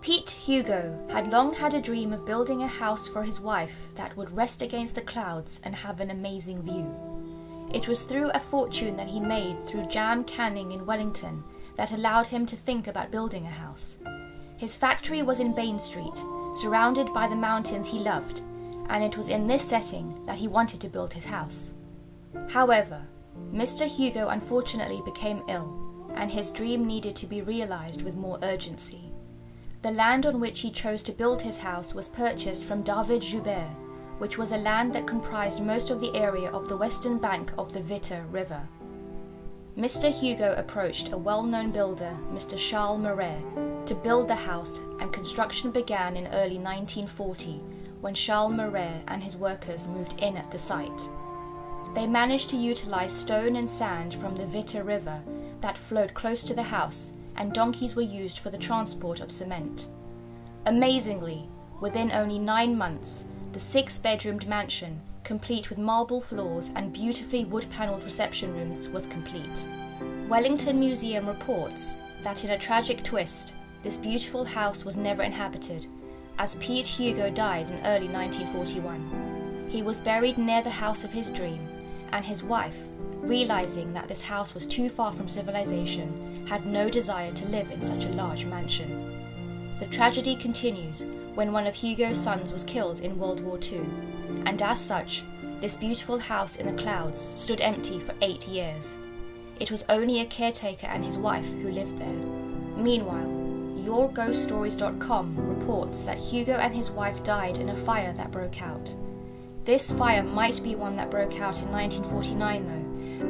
Pete Hugo had long had a dream of building a house for his wife that would rest against the clouds and have an amazing view. It was through a fortune that he made through jam canning in Wellington that allowed him to think about building a house. His factory was in Bain Street, surrounded by the mountains he loved, and it was in this setting that he wanted to build his house. However, Mr. Hugo unfortunately became ill, and his dream needed to be realized with more urgency. The land on which he chose to build his house was purchased from David Joubert, which was a land that comprised most of the area of the western bank of the Witte River. Mr. Hugo approached a well-known builder, Mr. Charles Marais, to build the house, and construction began in early 1940 when Charles Marais and his workers moved in at the site. They managed to utilize stone and sand from the Witte River that flowed close to the house, and donkeys were used for the transport of cement. Amazingly, within only 9 months, the 6-bedroomed mansion, complete with marble floors and beautifully wood-panelled reception rooms, was complete. Wellington Museum reports that in a tragic twist, this beautiful house was never inhabited, as Pete Hugo died in early 1941. He was buried near the house of his dream, and his wife, realizing that this house was too far from civilization, had no desire to live in such a large mansion. The tragedy continues when one of Hugo's sons was killed in World War II, and as such, this beautiful house in the clouds stood empty for 8 years. It was only a caretaker and his wife who lived there. Meanwhile, YourGhostStories.com reports that Hugo and his wife died in a fire that broke out. This fire might be one that broke out in 1949 though,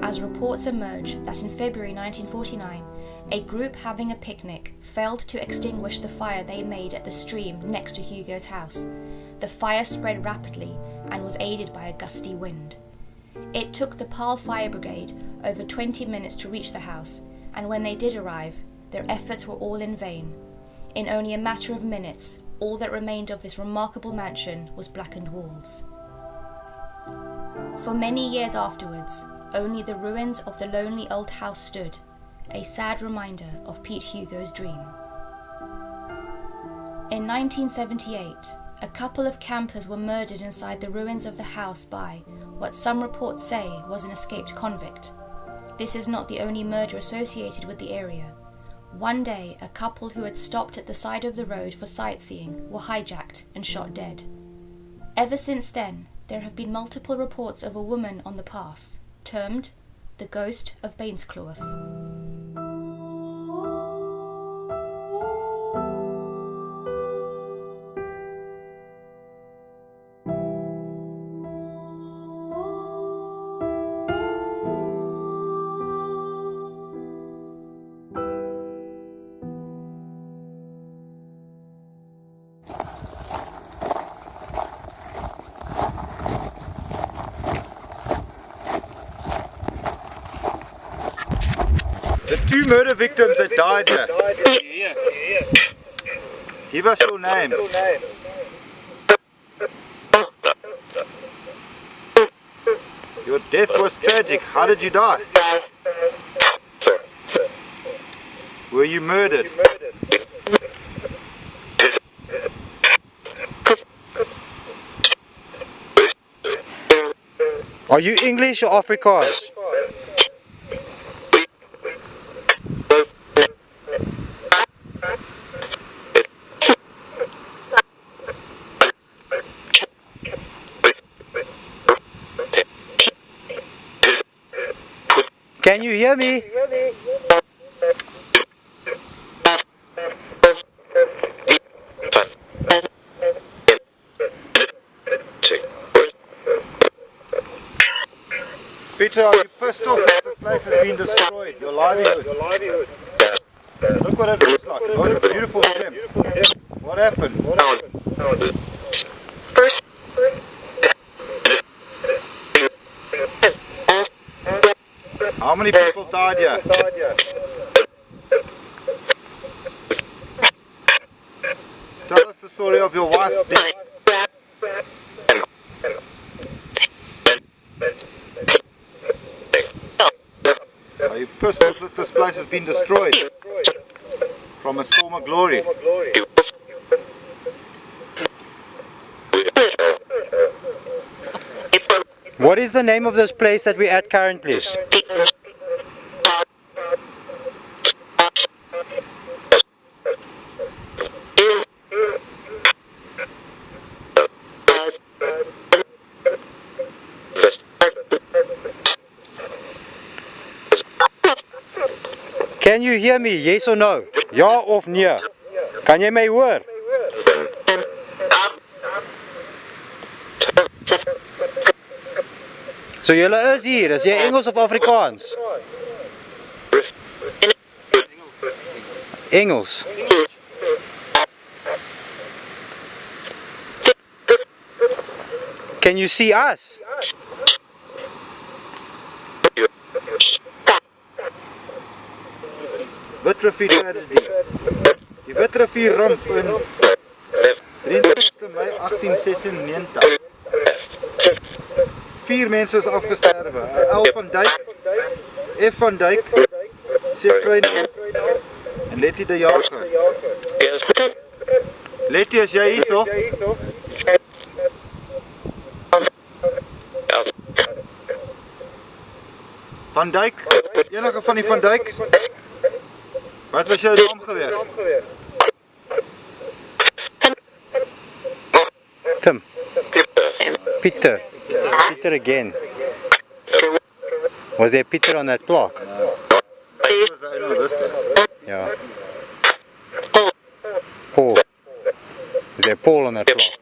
as reports emerge that in February 1949, a group having a picnic failed to extinguish the fire they made at the stream next to Hugo's house. The fire spread rapidly and was aided by a gusty wind. It took the Pal Fire Brigade over 20 minutes to reach the house, and when they did arrive, their efforts were all in vain. In only a matter of minutes, all that remained of this remarkable mansion was blackened walls. For many years afterwards, only the ruins of the lonely old house stood, a sad reminder of Pete Hugo's dream. In 1978, a couple of campers were murdered inside the ruins of the house by what some reports say was an escaped convict. This is not the only murder associated with the area. One day, a couple who had stopped at the side of the road for sightseeing were hijacked and shot dead. Ever since then, there have been multiple reports of a woman on the pass, termed the Ghost of Bainskloof. The 2 murder victims that died here. Give us your names. Your death was tragic. How did you die? Were you murdered? Are you English or Afrikaans? Can you hear me? Peter, are you pissed off that this place has been destroyed? Your livelihood. Look what it looks like. It was a beautiful gem. What happened? How many people died here? Tell us the story of your wife's death. Are you pissed off that this place has been destroyed from its former glory? What is the name of this place that we're at currently? Can you hear me? Yes or no? Ja of nee? Kan jy my hoor? So julle is hier, is jy Engels of Afrikaans? Engels. Can you see us? Witrivier tragedy. Die Witrivier ramp in 23 Mei 1896. 4 mense is afgesterwe. L van Dijk, F van Dijk, C Klein en Letty de Jager. Letty, is jy hier so? Van Dijk, enige van die Van Dijks? Wat was jou naam geweest? Tim. Peter. Peter again. Was there Peter on that clock? Was the owner of this place? Yeah. Paul. Is there Paul on that clock?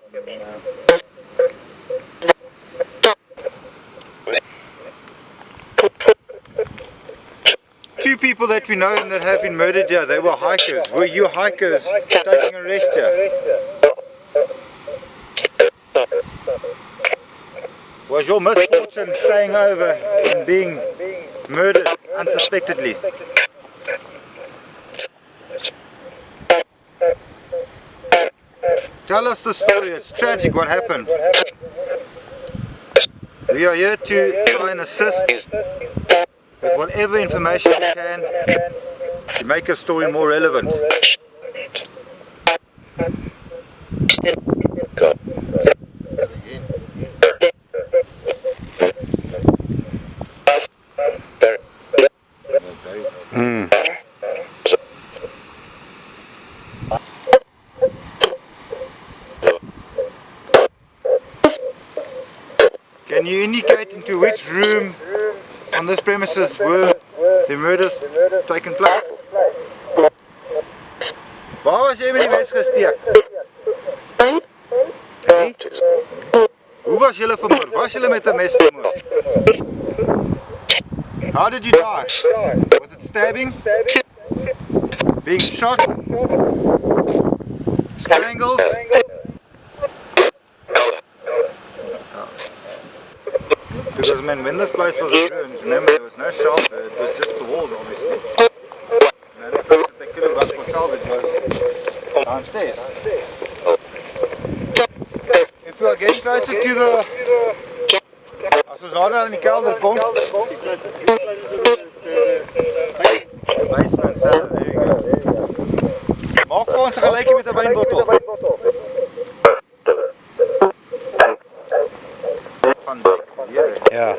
Two people that we know and that have been murdered here, they were hikers. Were you hikers taking a rest here? Was your misfortune staying over and being murdered unsuspectedly? Tell us the story, it's tragic what happened. We are here to try and assist with whatever information we can to make a story more relevant. Can you indicate into which room on this premises were the murders taken place? Waar was jy met die mes gesteek? Hoe was julle vermoord? Was julle met 'n mes vermoord? How did you die? Was it stabbing? Being shot? Strangled? Because when this place was ruined, remember there was no shelter, it was just the walls obviously. And the place that they could have done for salvage was downstairs. If we are getting closer to the... As ons daar in die kelder kom... Basement cellar, there you go. Maak vir ons 'n gelykie met 'n wynbottel. Ja.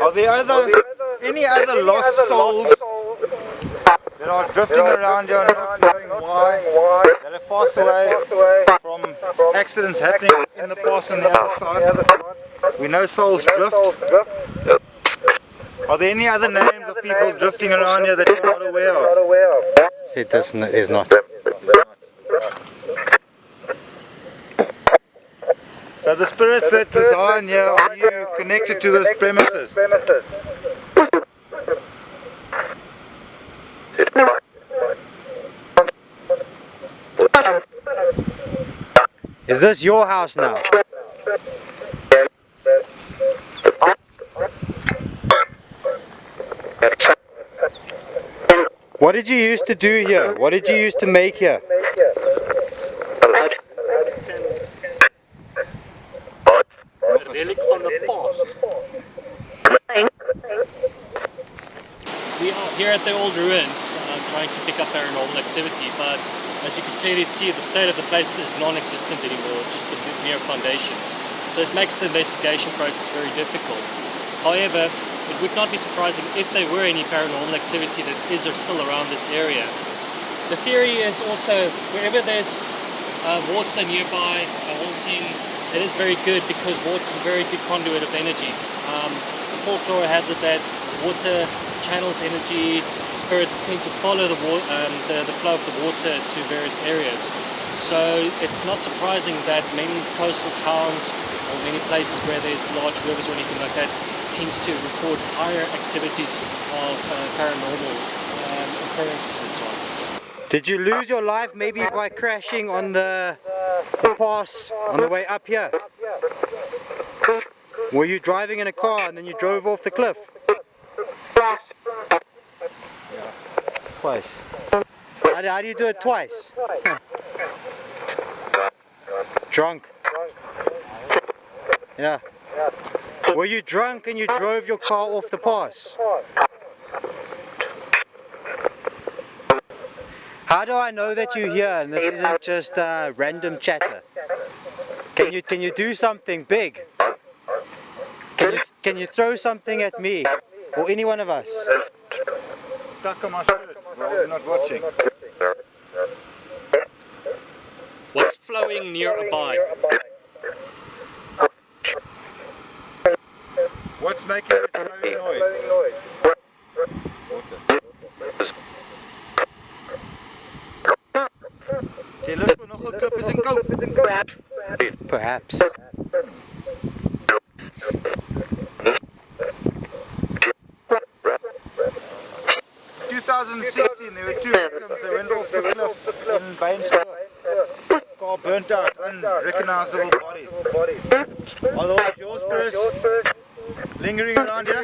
Are there any other lost souls that are drifting around here and not knowing why, that have passed away from accidents happening in the past on the other side? We know souls drift. Are there any other names of people drifting around here that you're not aware of? Said there's not. So the spirits that reside here, are you connected to this premises? Is this your house now? What did you used to do here? What did you used to make here? Relics from the past. We are here at the old ruins, trying to pick up paranormal activity, but as you can clearly see, the state of the place is non-existent anymore, just the mere foundations. So it makes the investigation process very difficult. However, it would not be surprising if there were any paranormal activity that is or still around this area. The theory is also, wherever there's water nearby, a haunting, it is very good because water is a very good conduit of energy. Folklore has it that water channels energy, spirits tend to follow the flow of the water to various areas. So it's not surprising that many coastal towns or many places where there's large rivers or anything like that tends to record higher activities of paranormal occurrences and so on. Did you lose your life maybe by crashing on the pass on the way up here? Were you driving in a car and then you drove off the cliff? Yeah, twice. How do you do it twice? Drunk. Yeah. Were you drunk and you drove your car off the pass? How do I know that you're here and this isn't just random chatter? Can you do something big? Can you throw something at me or any one of us? Stuck on my shirt while we're not watching. What's flowing nearby? What's making a flowing noise? Tell us nog 'n klip is in koop. Perhaps. 2016 there were 2 victims. They went off the cliff in bainskloof. Car burnt out, unrecognizable bodies. Are those your spirits lingering around here?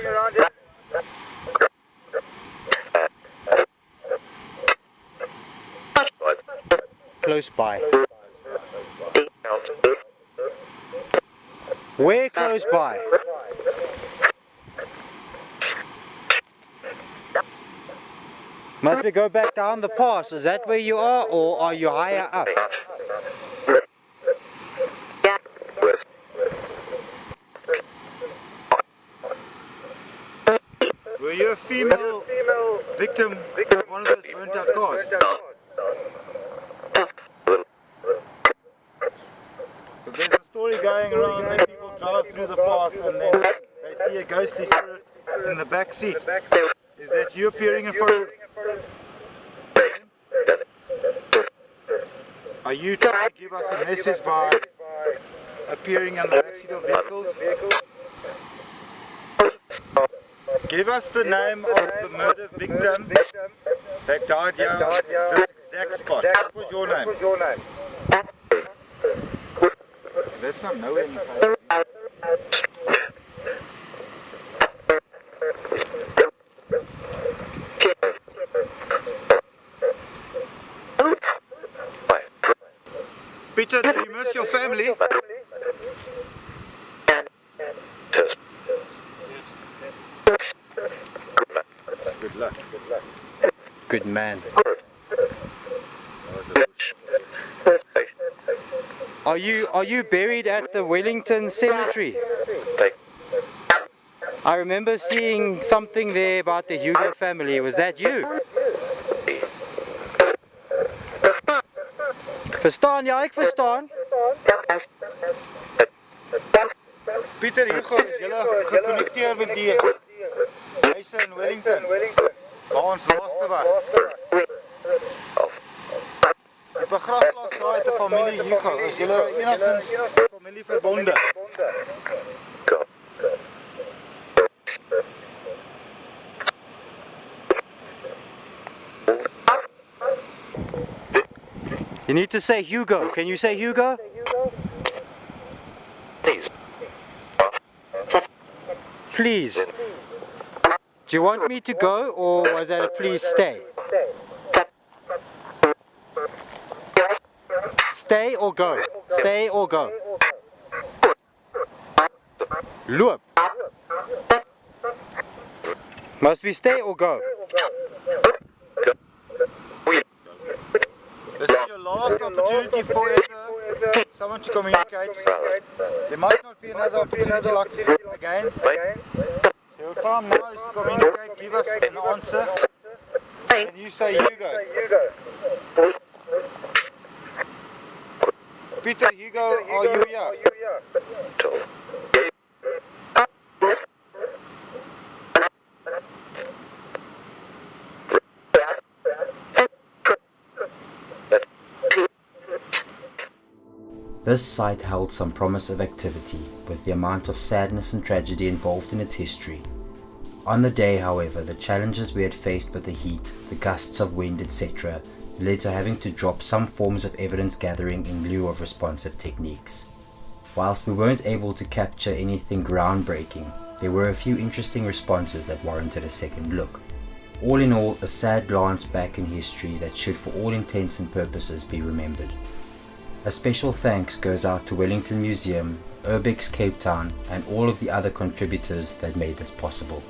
Close by. Where close by? Must we go back down the pass? Is that where you are, or are you higher up? Were you a female victim of one of those burnt out cars? There's a story going around that people drive through the pass and then they see a ghostly spirit in the back seat. Is that you appearing in front of? Are you trying to give us a message by appearing in the back seat of vehicles? Give us the name of the murder victim that died here at this exact spot. What was your name? That's not know anything. Peter, did you miss your family? Good luck. Good man. Are you buried at the Wellington Cemetery? I remember seeing something there about the Hugo family. Was that you? Verstaan? Ja, ek verstaan. Pieter, Hugo, is julle geconnecteer met die huise in Wellington? Waar ons laaste was. Die begrafplaas daar het 'n familie Hugo. Is julle enigstens familie verbonde? You need to say Hugo. Can you say Hugo? Please. Do you want me to go or was that a please stay? stay or go? Stay or go? Loop. Must we stay or go? This is your last opportunity for someone to communicate. There might not be another opportunity like again. Your time now is to communicate, give us an answer. And you say you go. Peter, Hugo, are you here? This site held some promise of activity, with the amount of sadness and tragedy involved in its history. On the day, however, the challenges we had faced with the heat, the gusts of wind, etc. led to having to drop some forms of evidence gathering in lieu of responsive techniques. Whilst we weren't able to capture anything groundbreaking, there were a few interesting responses that warranted a second look. All in all, a sad glance back in history that should for all intents and purposes be remembered. A special thanks goes out to Wellington Museum, Urbex Cape Town, and all of the other contributors that made this possible.